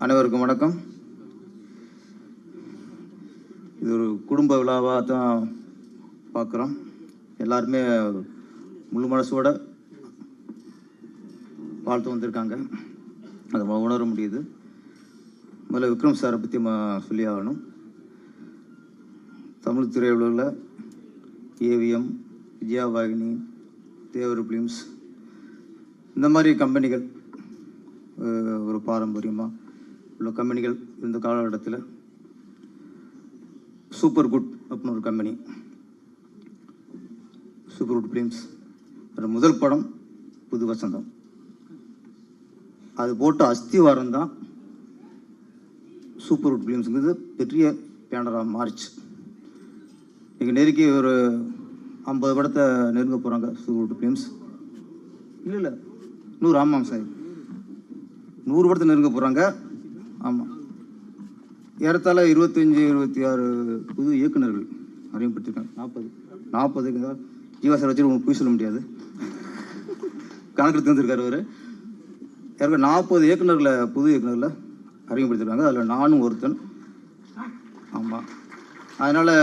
அனைவருக்கும் வணக்கம். இது ஒரு குடும்ப விழாவாக தான் பார்க்குறோம். எல்லாருமே முழு மனசோட வாழ்த்து வந்திருக்காங்க. அதை உணர முடியுது. முதல்ல விக்ரம் சாரை பற்றி சொல்லி ஆகணும். தமிழ் திரையுலகில் ஏவிஎம், விஜயாவாகினி, தேவர் ஃபிலிம்ஸ் இந்த மாதிரி கம்பெனிகள் ஒரு பாரம்பரியமாக உள்ள கம்பெனிகள் இந்த காலகட்டத்தில் சூப்பர் குட் அப்படின்னு ஒரு கம்பெனி, சூப்பர் குட் ஃபிலிம்ஸ், அது முதல் படம் புது வசந்தம். அது போட்ட அஸ்திவாரம் தான் சூப்பர் குட் ஃபிலிம்ஸுங்கிறது பெரிய பேனராக மாறிச்சு. இங்கே நெருக்கி ஒரு 50 படத்தை நெருங்க போகிறாங்க சூப்பர் குட் ஃபிலிம்ஸ். இல்லை 100, ஆமாம் சார், 100 படத்தை நெருங்க போகிறாங்க. ஆமாம், ஏறத்தாழ 25-26 புது இயக்குநர்கள் அறிமுகப்படுத்திருக்காங்க. 40 ஜீவா சார் வச்சு உங்களுக்கு போய் சொல்ல முடியாது, கணக்கு தந்துருக்காரு அவர். ஏற்கனவே 40 இயக்குநர்களை, புது இயக்குநர்களை அறிமுகப்படுத்திருக்காங்க. அதில் நானும் ஒருத்தன். ஆமாம், அதனால்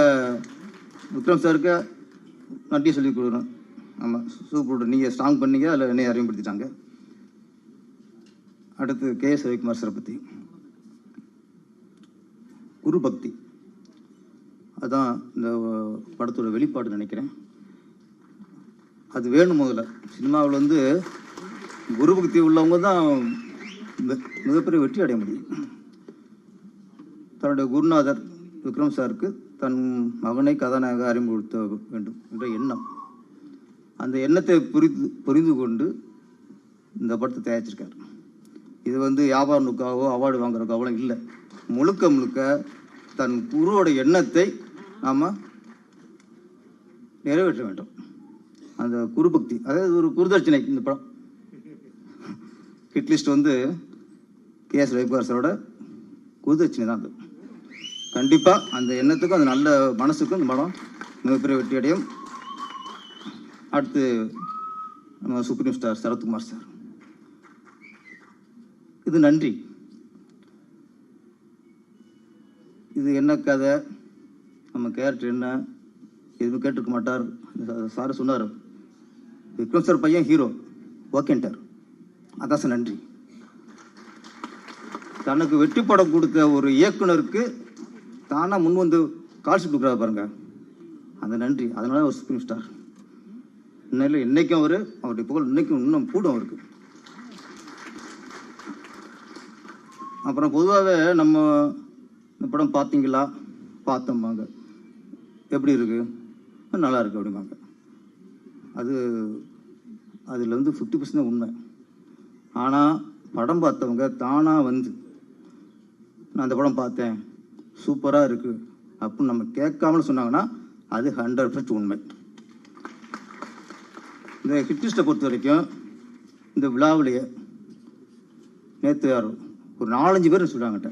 விக்ரம் சாருக்கு நன்றி சொல்லி கொடுக்குறோம். ஆமாம், சூப்பர், நீங்கள் ஸ்ட்ராங் பண்ணீங்க, அதில் என்னை அறிமுகப்படுத்திட்டாங்க. அடுத்து கே.எஸ். ரவிக்குமார் சாரை பற்றி குரு பக்தி, அதுதான் இந்த படத்தோட வெளிப்பாடு நினைக்கிறேன். அது வேணும். முதல்ல சினிமாவில் வந்து குரு பக்தி உள்ளவங்க தான் மிகப்பெரிய வெற்றி அடைய முடியும். தன்னுடைய குருநாதர் விக்ரம் சாருக்கு தன் மகனை கதாநாயக அறிமுகப்படுத்த வேண்டும் என்ற எண்ணம், அந்த எண்ணத்தை புரிந்து கொண்டு இந்த படத்தை தயாரிச்சிருக்கார். இது வந்து வியாபார நோக்காவோ அவார்டு வாங்குறதுக்காவோ இல்லை. முழுக்க முழுக்க தன் குருவோட எண்ணத்தை நாம் நிறைவேற்ற வேண்டும். அந்த குரு பக்தி, அதாவது ஒரு குருதட்சணை. இந்த படம் ஹிட்லிஸ்ட் வந்து கே.எஸ். ரவிக்குமார் சாரோட குருதட்சணை தான். அது கண்டிப்பாக அந்த எண்ணத்துக்கும் அந்த நல்ல மனசுக்கும் இந்த படம் மிகப்பெரிய வெற்றி அடையும். அடுத்து நம்ம சுப்ரீம் ஸ்டார் சரத்குமார் சார், இது நன்றி. இது என்ன கதை, நம்ம கேரக்டர் என்ன, எதுவும் கேட்டிருக்க மாட்டார். சார் சொன்னார், விக்ரம் சார் பையன் ஹீரோ, ஓகேன்ட்டார். அதான் சார் நன்றி. தனக்கு வெற்றி படம் கொடுத்த ஒரு இயக்குனருக்கு தானாக முன் வந்து கால்ஷீட் கொடுக்குறாரு பாருங்க, அந்த நன்றி. அதனால ஒரு சுப்ரீம் ஸ்டார். இன்னும் இன்னைக்கும் அவருடைய புகழ் இன்னைக்கும் இன்னும் கூடும் அவருக்கு. அப்புறம் பொதுவாகவே நம்ம இந்த படம் பார்த்தீங்களா, பார்த்தோம்பாங்க, எப்படி இருக்கு, நல்லா இருக்கு அப்படிம்பாங்க. அதில் வந்து 50% உண்மை. ஆனால் படம் பார்த்தவங்க தானாக வந்து நான் அந்த படம் பார்த்தேன், சூப்பராக இருக்குது அப்படின்னு நம்ம கேட்காமனு சொன்னாங்கன்னா அது 100% உண்மை. இந்த ஹிட்லிஸ்ட்டை பொறுத்த வரைக்கும் இந்த விழாவிலேயே நேற்று யாரும் ஒரு 4-5 பேர் சொல்கிறாங்கட்ட,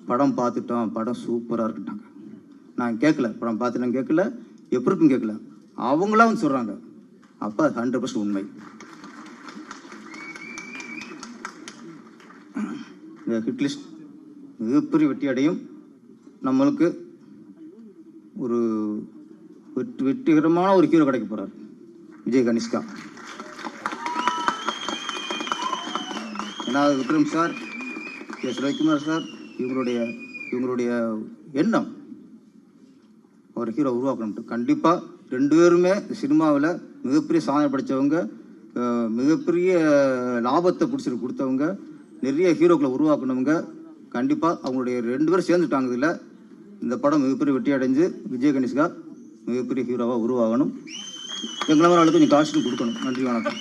படம் பார்த்துட்டோம், படம் சூப்பராக இருக்குட்டாங்க. நான் கேட்கல, படம் பார்த்துட்டு நான் கேட்கல, எப்படி இருக்குன்னு கேட்கல, அவங்களாம் வந்து சொல்கிறாங்க. அப்போ அது 100% உண்மை. இந்த ஹிட்லிஸ்ட் மிகப்பெரிய வெற்றி அடையும். நம்மளுக்கு ஒரு வெற்றிகரமான ஒரு ஹீரோ கிடைக்க போகிறார், விஜய் கனிஷ்கா. ஏன்னா Vikram sir, KS. Ravikumar sir, இவங்களுடைய எண்ணம் ஒரு ஹீரோ உருவாக்கணும். கண்டிப்பாக 2 பேருமே சினிமாவில் மிகப்பெரிய சாதனை படைத்தவங்க, மிகப்பெரிய லாபத்தை கொடுத்தவங்க, நிறைய ஹீரோக்களை உருவாக்கணுங்க. கண்டிப்பாக அவங்களுடைய 2 பேரும் சேர்ந்துட்டாங்க. இதில் இந்த படம் மிகப்பெரிய வெற்றி அடைஞ்சு விஜய் கனிஷ்கா மிகப்பெரிய ஹீரோவாக உருவாகணும். எங்களை மாதிரி ஆளுக்கு கொஞ்சம் கால்ஷீட் கொடுக்கணும். நன்றி, வணக்கம்.